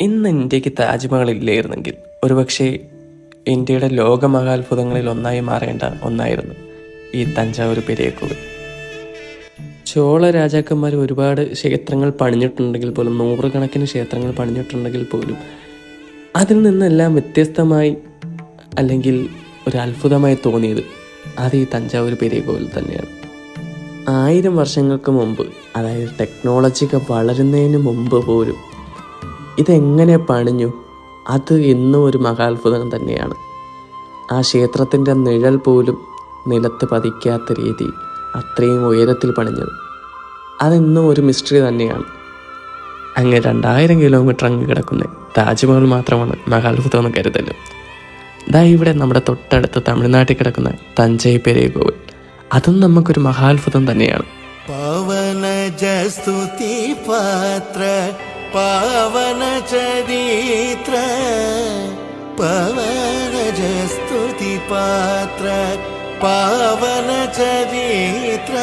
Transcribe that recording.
ഇന്ന് ഇന്ത്യക്ക് താജ്മഹൽ ഇല്ലായിരുന്നെങ്കിൽ ഒരുപക്ഷെ ഇന്ത്യയുടെ ലോകമഹാത്ഭുതങ്ങളിൽ ഒന്നായി മാറേണ്ട ഒന്നായിരുന്നു ഈ തഞ്ചാവൂർ പെരിയ കോവിൽ. ചോള രാജാക്കന്മാർ ഒരുപാട് ക്ഷേത്രങ്ങൾ പണിഞ്ഞിട്ടുണ്ടെങ്കിൽ പോലും, നൂറുകണക്കിന് ക്ഷേത്രങ്ങൾ പണിഞ്ഞിട്ടുണ്ടെങ്കിൽ പോലും അതിൽ നിന്നെല്ലാം വ്യത്യസ്തമായി അല്ലെങ്കിൽ ഒരു അത്ഭുതമായി തോന്നിയത് അത് ഈ തഞ്ചാവൂർ പെരിയ കോവിൽ തന്നെയാണ്. 1000 വർഷങ്ങൾക്ക് മുമ്പ്, അതായത് ടെക്നോളജിയൊക്കെ വളരുന്നതിന് മുമ്പ് പോലും ഇതെങ്ങനെ പണിഞ്ഞു, അത് ഇന്നും ഒരു മഹാത്ഭുതം തന്നെയാണ്. ആ ക്ഷേത്രത്തിൻ്റെ നിഴൽ പോലും നിലത്ത് പതിക്കാത്ത രീതി അത്രയും ഉയരത്തിൽ പണിഞ്ഞത് അതിന്നും ഒരു മിസ്റ്ററി തന്നെയാണ്. അങ്ങ് 2000 കിലോമീറ്റർ അങ്ങ് കിടക്കുന്ന താജ്മഹൽ മാത്രമാണ് മഹാത്ഭുതം എന്ന് കരുതലും. ഇവിടെ നമ്മുടെ തൊട്ടടുത്ത് തമിഴ്നാട്ടിൽ കിടക്കുന്ന തഞ്ചൈ പെരിയ കോവിൽ, അതും നമുക്കൊരു മഹാത്ഭുതം തന്നെയാണ്. പവന ജസ്തുതി പാത്ര പവന ചരിത്ര പവന ജസ്തുതി പാത്ര പവന ചരിത്ര